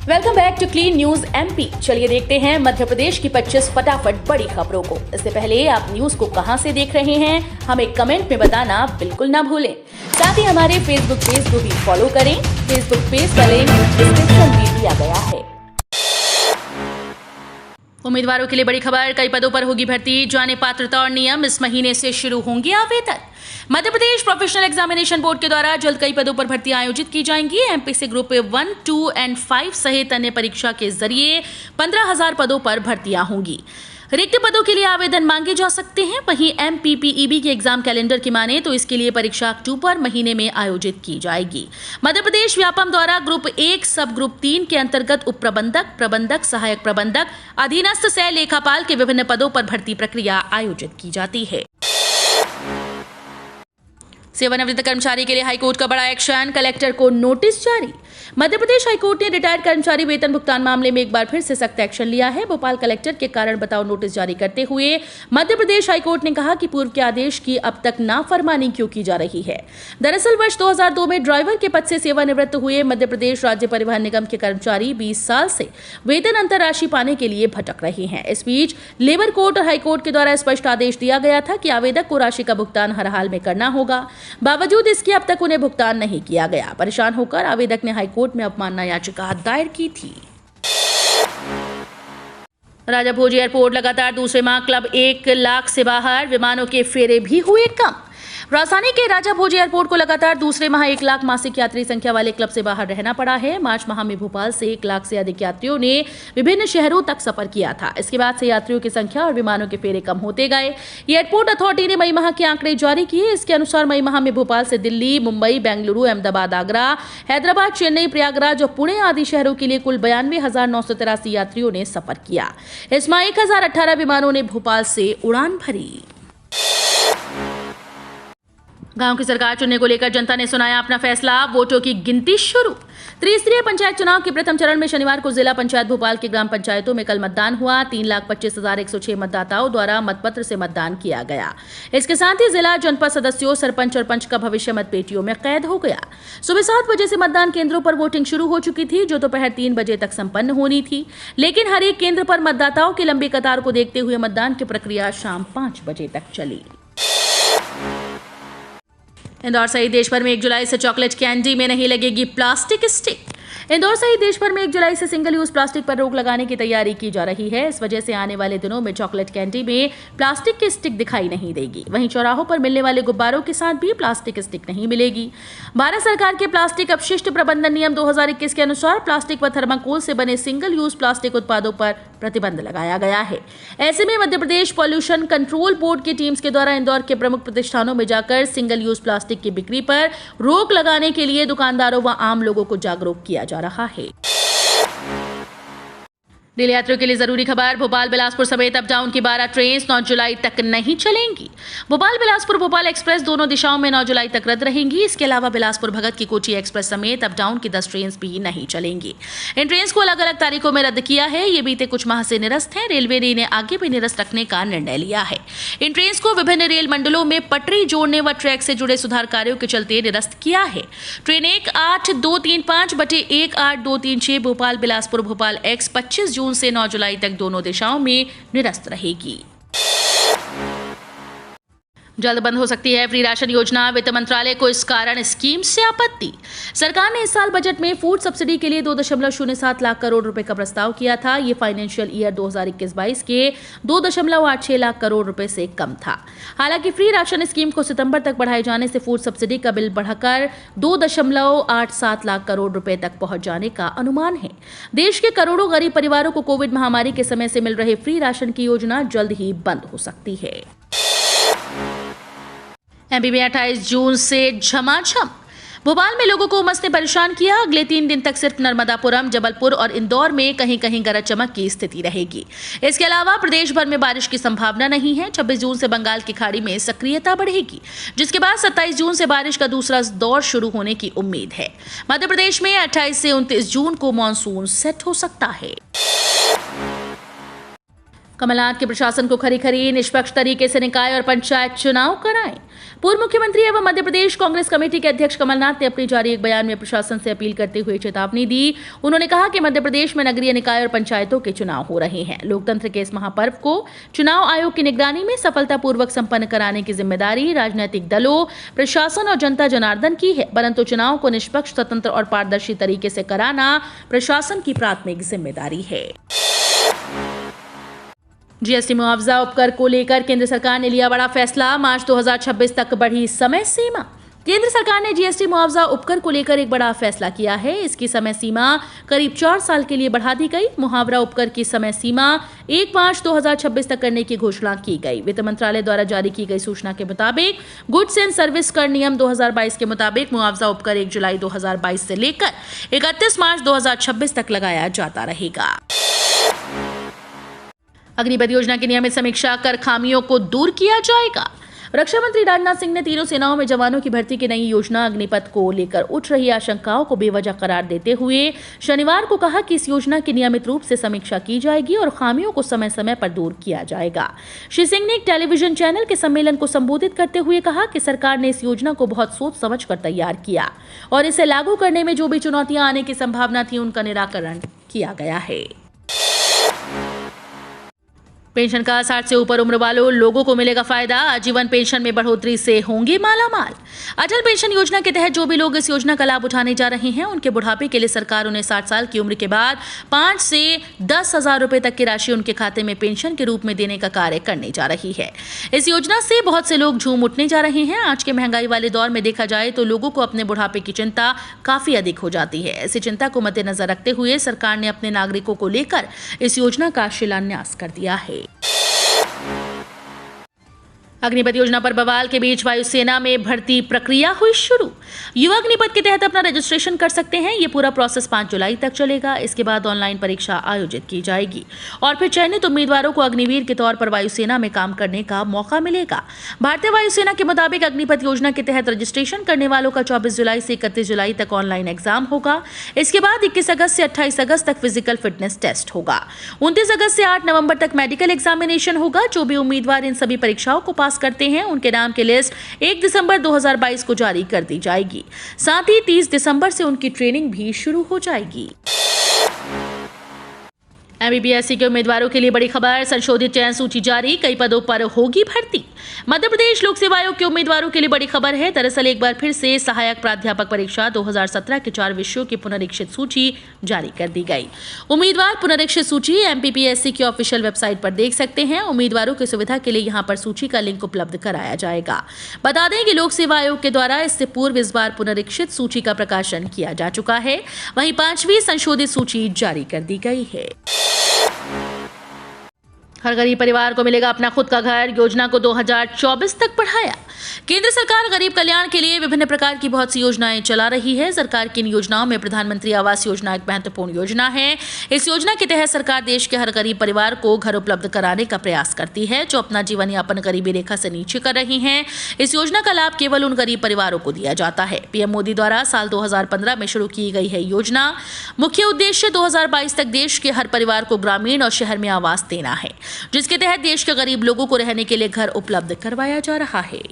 Welcome back to clean news MP. चलिए देखते हैं मध्य प्रदेश की 25 फटाफट बड़ी खबरों को। इससे पहले आप न्यूज को कहां से देख रहे हैं, हमें कमेंट में बताना बिल्कुल ना भूलें। साथ ही हमारे फेसबुक पेज को भी फॉलो करें। फेसबुक पेज का लिंक डिस्क्रिप्शन में दिया गया है। उम्मीदवारों के लिए बड़ी खबर, कई पदों पर होगी भर्ती, जाने पात्रता और नियम। इस महीने से शुरू होंगे आवेदन। Madhya Pradesh professional examination board के द्वारा जल्द कई पदों पर भर्ती आयोजित की जाएंगी। एमपीसी ग्रुप 1, 2 और 5 सहित अन्य परीक्षा के जरिए 15,000 पदों पर भर्तियां होंगी। रिक्त पदों के लिए आवेदन मांगे जा सकते हैं। वहीं एमपीपीईबी के एग्जाम कैलेंडर की माने तो इसके लिए परीक्षा अक्टूबर महीने में आयोजित की जाएगी। मध्य प्रदेश व्यापम द्वारा ग्रुप 1 सब ग्रुप 3 के अंतर्गत उप प्रबंधक, प्रबंधक, सहायक प्रबंधक, अधीनस्थ सह लेखापाल के विभिन्न पदों पर भर्ती प्रक्रिया आयोजित की जाती है। सेवानिवृत्त कर्मचारी के लिए हाईकोर्ट का बड़ा एक्शन, कलेक्टर को नोटिस जारी। मध्य प्रदेश हाईकोर्ट ने रिटायर्ड कर्मचारी वेतन भुगतान मामले में एक बार फिर से सख्त एक्शन लिया है। भोपाल कलेक्टर के कारण बताओ नोटिस जारी करते हुए मध्य प्रदेश हाईकोर्ट ने कहा कि पूर्व के आदेश की अब तक नाफरमानी क्यों की जा रही है। दरअसल वर्ष 2002 में ड्राइवर के पद से सेवानिवृत्त हुए मध्य प्रदेश राज्य परिवहन निगम के कर्मचारी 20 साल से वेतन अंतर राशि पाने के लिए भटक रहे हैं। इस बीच लेबर कोर्ट और हाईकोर्ट के द्वारा स्पष्ट आदेश दिया गया था कि आवेदक को राशि का भुगतान हर हाल में करना होगा। बावजूद इसके अब तक उन्हें भुगतान नहीं किया गया। परेशान होकर आवेदक ने हाईकोर्ट में अवमानना याचिका दायर की थी। राजा भोज एयरपोर्ट लगातार दूसरे माह क्लब 1 लाख से बाहर, विमानों के फेरे भी हुए कम। राजधानी के राजा भोज एयरपोर्ट को लगातार दूसरे माह 1 लाख मासिक यात्री संख्या वाले क्लब से बाहर रहना पड़ा है। मार्च माह में भोपाल से 1 लाख से अधिक यात्रियों ने विभिन्न शहरों तक सफर किया था। इसके बाद से यात्रियों की संख्या और विमानों के फेरे कम होते गए। एयरपोर्ट अथॉरिटी ने मई माह के आंकड़े जारी किए। इसके अनुसार मई माह में भोपाल से दिल्ली, मुंबई, बेंगलुरु, अहमदाबाद, आगरा, हैदराबाद, चेन्नई, प्रयागराज और पुणे आदि शहरों के लिए कुल 92,983 यात्रियों ने सफर किया। इस माह 1,018 विमानों ने भोपाल से उड़ान भरी। गांव की सरकार चुनने को लेकर जनता ने सुनाया अपना फैसला, वोटों की गिनती शुरू। त्रिस्तरीय पंचायत चुनाव के प्रथम चरण में शनिवार को जिला पंचायत भोपाल की ग्राम पंचायतों में कल मतदान हुआ। 3,25,106 मतदाताओं द्वारा मतपत्र से मतदान किया गया। इसके साथ ही जिला जनपद सदस्यों, सरपंच और पंच का भविष्य मतपेटियों में कैद हो गया। सुबह 7 बजे से मतदान केंद्रों पर वोटिंग शुरू हो चुकी थी, जो दोपहर 3 बजे तक संपन्न होनी थी। लेकिन हर एक केंद्र पर मतदाताओं की लंबी कतार को देखते हुए मतदान की प्रक्रिया शाम 5 बजे तक चली। इंदौर सहित देश भर में 1 जुलाई से चॉकलेट कैंडी में नहीं लगेगी प्लास्टिक स्टिक। इंदौर सहित देश भर में 1 जुलाई से सिंगल यूज प्लास्टिक पर रोक लगाने की तैयारी की जा रही है। इस वजह से आने वाले दिनों में चॉकलेट कैंडी में प्लास्टिक की स्टिक दिखाई नहीं देगी। वहीं चौराहों पर मिलने वाले गुब्बारों के साथ भी प्लास्टिक स्टिक नहीं मिलेगी। भारत सरकार के प्लास्टिक अपशिष्ट प्रबंधन नियम 2021 के अनुसार प्लास्टिक व थर्माकोल से बने सिंगल यूज प्लास्टिक उत्पादों पर प्रतिबंध लगाया गया है। ऐसे में Madhya Pradesh pollution control board की टीम्स के द्वारा इंदौर के प्रमुख प्रतिष्ठानों में जाकर सिंगल यूज प्लास्टिक की बिक्री पर रोक लगाने के लिए दुकानदारों व आम लोगों को जागरूक किया जा रहा है। रेल यात्रियों के लिए जरूरी खबर, भोपाल बिलासपुर समेत अप डाउन की 12 ट्रेन 9 जुलाई तक नहीं चलेंगी। भोपाल बिलासपुर भोपाल एक्सप्रेस दोनों दिशाओं में 9 जुलाई तक रद्द रहेंगी। इसके अलावा बिलासपुर भगत की कोची एक्सप्रेस समेत अप डाउन की 10 ट्रेन भी नहीं चलेंगी। इन ट्रेन को अलग अलग तारीखों में रद्द किया है। ये बीते कुछ माह से निरस्त है। रेलवे ने इन्हें आगे भी निरस्त रखने का निर्णय लिया है। इन ट्रेन को विभिन्न रेल मंडलों में पटरी जोड़ने व ट्रैक से जुड़े सुधार कार्यों के चलते निरस्त किया है। ट्रेन 18235/18236 भोपाल बिलासपुर भोपाल एक्स 25 जून से 9 जुलाई तक दोनों दिशाओं में निरस्त रहेगी। जल्द बंद हो सकती है फ्री राशन योजना, वित्त मंत्रालय को इस कारण स्कीम से आपत्ति। सरकार ने इस साल बजट में फूड सब्सिडी के लिए 2.07 लाख करोड़ रुपए का प्रस्ताव किया था। ये फाइनेंशियल ईयर 2021-22 के 2.86 लाख करोड़ रुपए से कम था। हालांकि फ्री राशन स्कीम को सितंबर तक बढ़ाए जाने से फूड सब्सिडी का बिल बढ़कर 2.87 लाख करोड़ रुपए तक पहुंच जाने का अनुमान है। देश के करोड़ों गरीब परिवारों को कोविड महामारी के समय से मिल रहे फ्री राशन की योजना जल्द ही बंद हो सकती है। एमपी में 28 जून से झमाझम, भोपाल में लोगों को उमस ने परेशान किया। अगले 3 दिन तक सिर्फ नर्मदापुरम, जबलपुर और इंदौर में कहीं कहीं गरज चमक की स्थिति रहेगी। इसके अलावा प्रदेश भर में बारिश की संभावना नहीं है। 26 जून से बंगाल की खाड़ी में सक्रियता बढ़ेगी, जिसके बाद 27 जून से बारिश का दूसरा दौर शुरू होने की उम्मीद है। मध्य प्रदेश में 28 से 29 जून को मानसून सेट हो सकता है। कमलनाथ के प्रशासन को खरी निष्पक्ष तरीके से निकाय और पंचायत चुनाव कराएं। पूर्व मुख्यमंत्री एवं मध्य प्रदेश कांग्रेस कमेटी के अध्यक्ष कमलनाथ ने अपनी जारी एक बयान में प्रशासन से अपील करते हुए चेतावनी दी। उन्होंने कहा कि मध्य प्रदेश में नगरीय निकाय और पंचायतों के चुनाव हो रहे हैं। लोकतंत्र के इस महापर्व को चुनाव आयोग की निगरानी में सफलतापूर्वक संपन्न कराने की जिम्मेदारी राजनीतिक दलों, प्रशासन और जनता जनार्दन की है, परंतु चुनाव को निष्पक्ष, स्वतंत्र और पारदर्शी तरीके से कराना प्रशासन की प्राथमिक जिम्मेदारी है। जीएसटी मुआवजा उपकर को लेकर केंद्र सरकार ने लिया बड़ा फैसला। मार्च 2026 तक बढ़ी समय सीमा। केंद्र सरकार ने जीएसटी मुआवजा उपकर को लेकर एक बड़ा फैसला किया है। इसकी समय सीमा करीब 4 साल के लिए बढ़ा दी गई। मुहावरा उपकर की समय सीमा 1 मार्च 2026 तक करने की घोषणा की गई। वित्त मंत्रालय द्वारा जारी की गई सूचना के मुताबिक गुड्स एंड सर्विस कर नियम 2022 के मुताबिक मुआवजा उपकर 1 जुलाई 2022 से लेकर 31 मार्च 2026 तक लगाया जाता रहेगा। अग्निपथ योजना की नियमित समीक्षा कर खामियों को दूर किया जाएगा। रक्षा मंत्री राजनाथ सिंह ने तीनों सेनाओं में जवानों की भर्ती की नई योजना अग्निपथ को लेकर उठ रही आशंकाओं को बेवजह करार देते हुए शनिवार को कहा कि इस योजना की नियमित रूप से समीक्षा की जाएगी और खामियों को समय समय पर दूर किया जाएगा। श्री सिंह ने एक टेलीविजन चैनल के सम्मेलन को संबोधित करते हुए कहा कि सरकार ने इस योजना को बहुत सोच समझ कर तैयार किया और इसे लागू करने में जो भी चुनौतियां आने की संभावना थी उनका निराकरण किया गया है। पेंशन का 60 से ऊपर उम्र वालों लोगों को मिलेगा फायदा। आजीवन पेंशन में बढ़ोतरी से होंगे मालामाल। अटल पेंशन योजना के तहत जो भी लोग इस योजना का लाभ उठाने जा रहे हैं उनके बुढ़ापे के लिए सरकार उन्हें 60 साल की उम्र के बाद 5 से 10 हजार रुपए तक की राशि उनके खाते में पेंशन के रूप में देने का कार्य करने जा रही है। इस योजना से बहुत से लोग झूम उठने जा रहे हैं। आज के महंगाई वाले दौर में देखा जाए तो लोगों को अपने बुढ़ापे की चिंता काफी अधिक हो जाती है। ऐसी चिंता को मद्देनजर रखते हुए सरकार ने अपने नागरिकों को लेकर इस योजना का शिलान्यास कर दिया है। अग्निपथ योजना पर बवाल के बीच वायुसेना में भर्ती प्रक्रिया हुई शुरू। युवा अग्निपथ के तहत अपना रजिस्ट्रेशन कर सकते हैं। ये पूरा प्रोसेस 5 जुलाई तक चलेगा। इसके बाद ऑनलाइन परीक्षा आयोजित की जाएगी और फिर चयनित उम्मीदवारों को अग्निवीर के तौर पर वायुसेना में काम करने का मौका मिलेगा। भारतीय वायुसेना के मुताबिक अग्निपथ योजना के तहत रजिस्ट्रेशन करने वालों का 24 जुलाई से 31 जुलाई तक ऑनलाइन एग्जाम होगा। इसके बाद 21 अगस्त से 28 अगस्त तक फिजिकल फिटनेस टेस्ट होगा। 29 अगस्त से 8 नवंबर तक मेडिकल एग्जामिनेशन होगा। जो भी उम्मीदवार इन सभी परीक्षाओं को पास करते हैं उनके नाम की लिस्ट 1 दिसंबर 2022 को जारी कर दी जाएगी। साथ ही 30 दिसंबर से उनकी ट्रेनिंग भी शुरू हो जाएगी। एमबीबीएससी के उम्मीदवारों के लिए बड़ी खबर। संशोधित चयन सूची जारी। कई पदों पर होगी भर्ती। मध्य प्रदेश लोक सेवा आयोग के उम्मीदवारों के लिए बड़ी खबर है। दरअसल एक बार फिर से सहायक प्राध्यापक परीक्षा 2017 के 4 विषयों की पुनरीक्षित सूची जारी कर दी गई। उम्मीदवार पुनरीक्षित सूची एमपीपीएससी की ऑफिशियल वेबसाइट पर देख सकते हैं। उम्मीदवारों की सुविधा के लिए यहां पर सूची का लिंक उपलब्ध कराया जाएगा। बता दें कि लोक सेवा आयोग के द्वारा इससे पूर्व इस बार पुनरीक्षित सूची का प्रकाशन किया जा चुका है। वहीं 5वीं संशोधित सूची जारी कर दी गई है। हर गरीब परिवार को मिलेगा अपना खुद का घर। योजना को 2024 तक बढ़ाया। केंद्र सरकार गरीब कल्याण के लिए विभिन्न प्रकार की बहुत सी योजनाएं चला रही है। सरकार की इन योजनाओं में प्रधानमंत्री आवास योजना एक महत्वपूर्ण योजना है। इस योजना के तहत सरकार देश के हर गरीब परिवार को घर उपलब्ध कराने का प्रयास करती है जो अपना जीवन यापन गरीबी रेखा से नीचे कर रही हैं। इस योजना का लाभ केवल उन गरीब परिवारों को दिया जाता है। पीएम मोदी द्वारा साल 2015 में शुरू की गई है योजना। मुख्य उद्देश्य 2022 तक देश के हर परिवार को ग्रामीण और शहर में आवास देना है, जिसके तहत देश के गरीब लोगों को रहने के लिए घर उपलब्ध करवाया जा रहा है।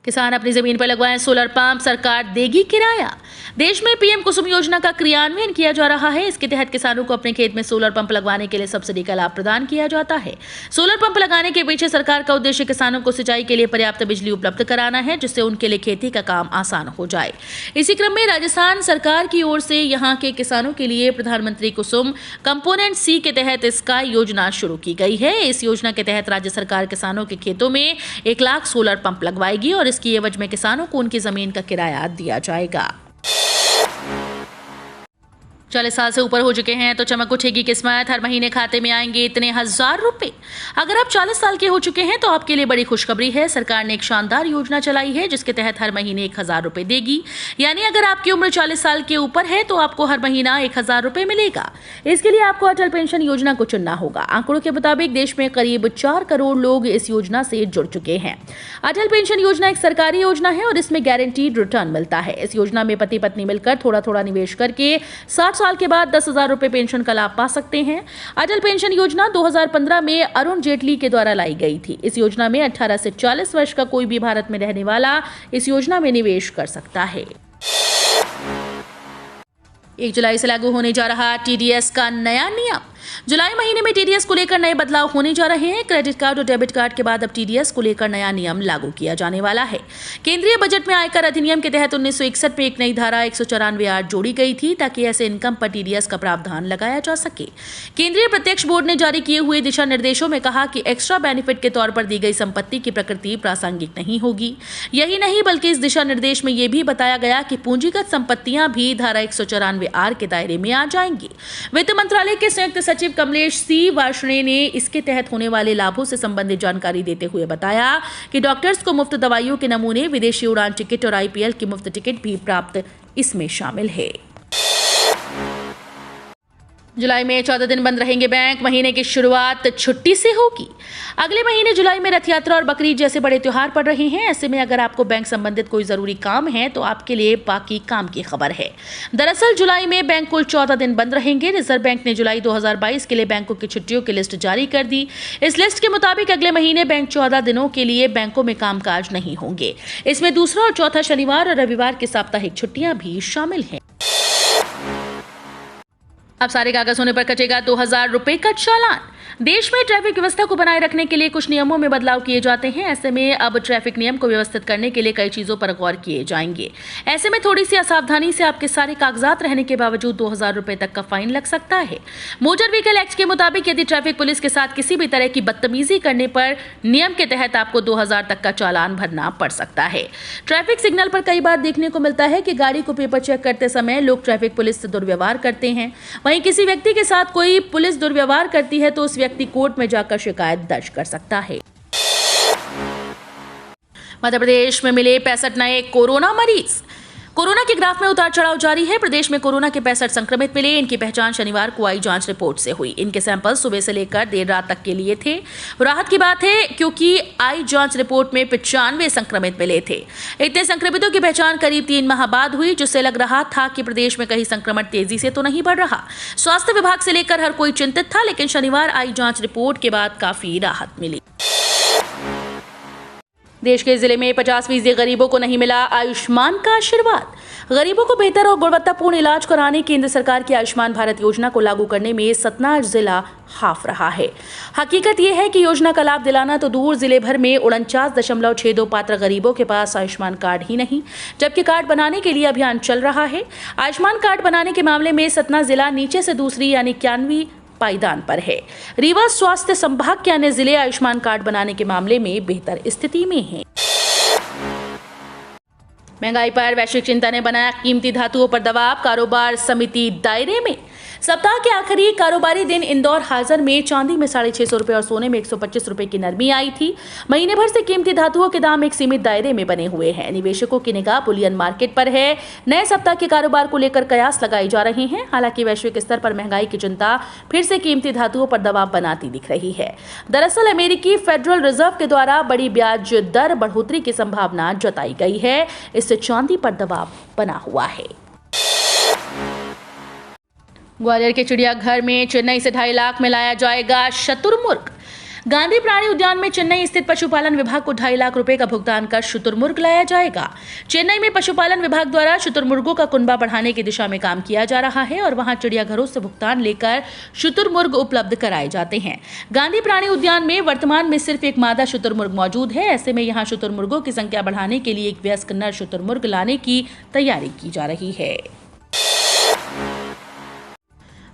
किसान अपनी जमीन पर लगवाएं सोलर पंप, सरकार देगी किराया। देश में पीएम कुसुम योजना का क्रियान्वयन किया जा रहा है। इसके तहत किसानों को अपने खेत में सोलर पंप लगवाने के लिए सब्सिडी का लाभ प्रदान किया जाता है। सोलर पंप लगाने के पीछे सरकार का उद्देश्य किसानों को सिंचाई के लिए पर्याप्त बिजली उपलब्ध कराना है, जिससे उनके लिए खेती का काम आसान हो जाए। इसी क्रम में राजस्थान सरकार की ओर से यहां के किसानों के लिए प्रधानमंत्री कुसुम कंपोनेंट सी के तहत स्काई योजना शुरू की गई है। इस योजना के तहत राज्य सरकार किसानों के खेतों में 1 लाख सोलर पंप लगवाएगी और इसकी एवज में किसानों को उनकी जमीन का किराया दिया जाएगा। 40 साल से ऊपर हो चुके हैं तो चमक उठेगी किस्मत। हर महीने खाते में आएंगे इतने 1000 रुपए। अगर आप 40 साल के हो चुके हैं तो आपके लिए बड़ी खुशखबरी है। सरकार ने एक शानदार योजना चलाई है जिसके तहत हर महीने 1000 रुपए देगी। यानी अगर आपकी उम्र 40 साल के ऊपर है तो आपको हर महीना 1000 रुपए मिलेगा। इसके लिए आपको अटल पेंशन योजना को चुनना होगा। आंकड़ों के मुताबिक देश में करीब 4 करोड़ लोग इस योजना से जुड़ चुके हैं। अटल पेंशन योजना एक सरकारी योजना है और इसमें गारंटीड रिटर्न मिलता है। इस योजना में पति पत्नी मिलकर थोड़ा थोड़ा निवेश करके 60 साल के बाद 10,000 रुपए पेंशन का लाभ पा सकते हैं। अटल पेंशन योजना 2015 में अरुण जेटली के द्वारा लाई गई थी। इस योजना में 18 से 40 वर्ष का कोई भी भारत में रहने वाला इस योजना में निवेश कर सकता है। 1 जुलाई से लागू होने जा रहा टीडीएस का नया नियम। जुलाई महीने में टीडीएस को लेकर नए बदलाव होने जा रहे हैं। क्रेडिट कार्ड और डेबिट कार्ड के बाद अब टीडीएस को लेकर नया नियम लागू किया जाने वाला है। केंद्रीय बजट में आयकर अधिनियम के तहत 1961 में एक नई धारा 194(8) जोड़ी गई थी ताकि ऐसे इनकम पर टीडीएस का प्रावधान लगाया जा सके। केंद्रीय प्रत्यक्ष बोर्ड ने जारी किए हुए दिशा निर्देशों में कहा कि एक्स्ट्रा बेनिफिट के तौर पर दी गई संपत्ति की प्रकृति प्रासंगिक नहीं होगी। यही नहीं बल्कि इस दिशा निर्देश में यह भी बताया गया कि पूंजीगत संपत्तियां भी धारा 194(R) के दायरे में आ जाएंगी। वित्त मंत्रालय के संयुक्त सचिव कमलेश सी वार्ष्णेय ने इसके तहत होने वाले लाभों से संबंधित जानकारी देते हुए बताया कि डॉक्टर्स को मुफ्त दवाइयों के नमूने, विदेशी उड़ान टिकट और आईपीएल की मुफ्त टिकट भी प्राप्त इसमें शामिल है। जुलाई में 14 दिन बंद रहेंगे बैंक। महीने की शुरुआत छुट्टी से होगी। अगले महीने जुलाई में रथ यात्रा और बकरीद जैसे बड़े त्योहार पड़ रहे हैं। ऐसे में अगर आपको बैंक संबंधित कोई जरूरी काम है तो आपके लिए बाकी काम की खबर है। दरअसल जुलाई में बैंक कुल 14 दिन बंद रहेंगे। रिजर्व बैंक ने जुलाई 2022 के लिए बैंकों की छुट्टियों की लिस्ट जारी कर दी। इस लिस्ट के मुताबिक अगले महीने बैंक 14 दिनों के लिए बैंकों में कामकाज नहीं होंगे। इसमें दूसरा और चौथा शनिवार और रविवार की साप्ताहिक छुट्टियां भी शामिल हैं। अब सारे कागज होने पर कटेगा 2,000 रुपए का चालान। देश में ट्रैफिक व्यवस्था को बनाए रखने के लिए कुछ नियमों में बदलाव किए जाते हैं। ऐसे में अब ट्रैफिक नियम को व्यवस्थित करने के लिए कई चीजों पर गौर किए जाएंगे। ऐसे में थोड़ी सी असावधानी से आपके सारे कागजात रहने के बावजूद 2,000 रुपए तक का फाइन लग सकता है। मोटर व्हीकल एक्ट के मुताबिक यदि ट्रैफिक पुलिस के साथ किसी भी तरह की बदतमीजी करने पर नियम के तहत आपको 2,000 तक का चालान भरना पड़ सकता है। ट्रैफिक सिग्नल पर कई बार देखने को मिलता है कि गाड़ी को पेपर चेक करते समय लोग ट्रैफिक पुलिस से दुर्व्यवहार करते हैं। वहीं किसी व्यक्ति के साथ कोई पुलिस दुर्व्यवहार करती है तो उस व्यक्ति कोर्ट में जाकर शिकायत दर्ज कर सकता है। मध्य प्रदेश में मिले 65 नए कोरोना मरीज। कोरोना के ग्राफ में उतार चढ़ाव जारी है। प्रदेश में कोरोना के 65 संक्रमित मिले। इनकी पहचान शनिवार को आई जांच रिपोर्ट से हुई। इनके सैंपल सुबह से लेकर देर रात तक के लिए थे। राहत की बात है क्योंकि आई जांच रिपोर्ट में 95 संक्रमित मिले थे। इतने संक्रमितों की पहचान करीब 3 माह बाद हुई, जिससे लग रहा था कि प्रदेश में कहीं संक्रमण तेजी से तो नहीं बढ़ रहा। स्वास्थ्य विभाग से लेकर हर कोई चिंतित था, लेकिन शनिवार आई जांच रिपोर्ट के बाद काफी राहत मिली। देश के जिले में 50% गरीबों को नहीं मिला आयुष्मान का आशीर्वाद। गरीबों को बेहतर और गुणवत्तापूर्ण इलाज कराने केंद्र सरकार की आयुष्मान भारत योजना को लागू करने में सतना जिला हाफ रहा है। हकीकत यह है कि योजना का लाभ दिलाना तो दूर, जिले भर में 49.62 पात्र गरीबों के पास आयुष्मान कार्ड ही नहीं, जबकि कार्ड बनाने के लिए अभियान चल रहा है। आयुष्मान कार्ड बनाने के मामले में सतना जिला नीचे से दूसरी यानी 91 पायदान पर है। रीवा स्वास्थ्य संभाग के अन्य जिले आयुष्मान कार्ड बनाने के मामले में बेहतर स्थिति में हैं। महंगाई पर वैश्विक चिंता ने बनाया कीमती धातुओं पर दबाव। कारोबार समिति दायरे में। सप्ताह के आखिरी कारोबारी दिन इंदौर हाजिर में चांदी में 650 रुपए और सोने में 125 रुपए की नरमी आई थी। महीने भर से कीमती धातुओं के दाम एक सीमित दायरे में बने हुए हैं। निवेशकों की निगाह बुलियन मार्केट पर है। नए सप्ताह के कारोबार को लेकर कयास लगाए जा रहे हैं। हालांकि वैश्विक स्तर पर महंगाई की चिंता फिर से कीमती धातुओं पर दबाव बनाती दिख रही है। दरअसल अमेरिकी फेडरल रिजर्व के द्वारा बड़ी ब्याज दर बढ़ोतरी की संभावना जताई गई है। इससे चांदी पर दबाव बना हुआ है। ग्वालियर के चिड़ियाघर में चेन्नई से 2.5 लाख में लाया जाएगा शुतुरमुर्ग। गांधी प्राणी उद्यान में चेन्नई स्थित पशुपालन विभाग को 2.5 लाख रुपए का भुगतान कर शुतुरमुर्ग लाया जाएगा। चेन्नई में पशुपालन विभाग द्वारा शुतुरमुर्गों का कुनबा बढ़ाने की दिशा में काम किया जा रहा है और वहां चिड़ियाघरों से भुगतान लेकर शुतुरमुर्ग उपलब्ध कराए जाते हैं। गांधी प्राणी उद्यान में वर्तमान में सिर्फ एक मादा शुतुरमुर्ग मौजूद है। ऐसे में यहाँ शुतुरमुर्गों की संख्या बढ़ाने के लिए एक वयस्क नर शुतुरमुर्ग लाने की तैयारी की जा रही है।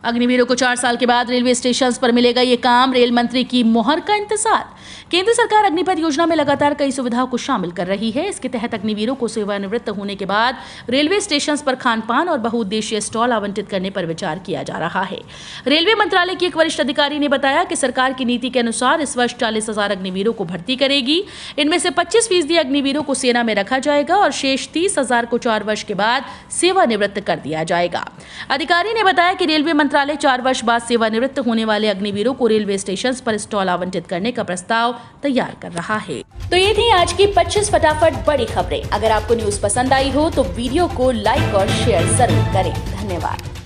अग्निवीरों को 4 साल के बाद रेलवे स्टेशन पर मिलेगा ये काम। रेल मंत्री की मोहर का इंतजार। केंद्र सरकार अग्निपथ योजना में लगातार कई सुविधाओं को शामिल कर रही है। इसके तहत अग्निवीरों को सेवानिवृत्त होने के बाद रेलवे स्टेशन पर खानपान और बहुउद्देशीय स्टॉल आवंटित करने पर विचार किया जा रहा है। रेलवे मंत्रालय की एक वरिष्ठ अधिकारी ने बताया कि सरकार की नीति के अनुसार इस वर्ष 40,000 अग्निवीरों को भर्ती करेगी। इनमें से 25% अग्निवीरों को सेना में रखा जाएगा और शेष 30,000 को 4 वर्ष के बाद सेवानिवृत्त कर दिया जाएगा। अधिकारी ने बताया कि रेलवे मंत्रालय 4 वर्ष बाद सेवानिवृत्त होने वाले अग्निवीरों को रेलवे स्टेशन पर स्टॉल आवंटित करने का प्रस्ताव तैयार कर रहा है। तो ये थी आज की 25 फटाफट बड़ी खबरें। अगर आपको न्यूज पसंद आई हो तो वीडियो को लाइक और शेयर जरूर करें। धन्यवाद।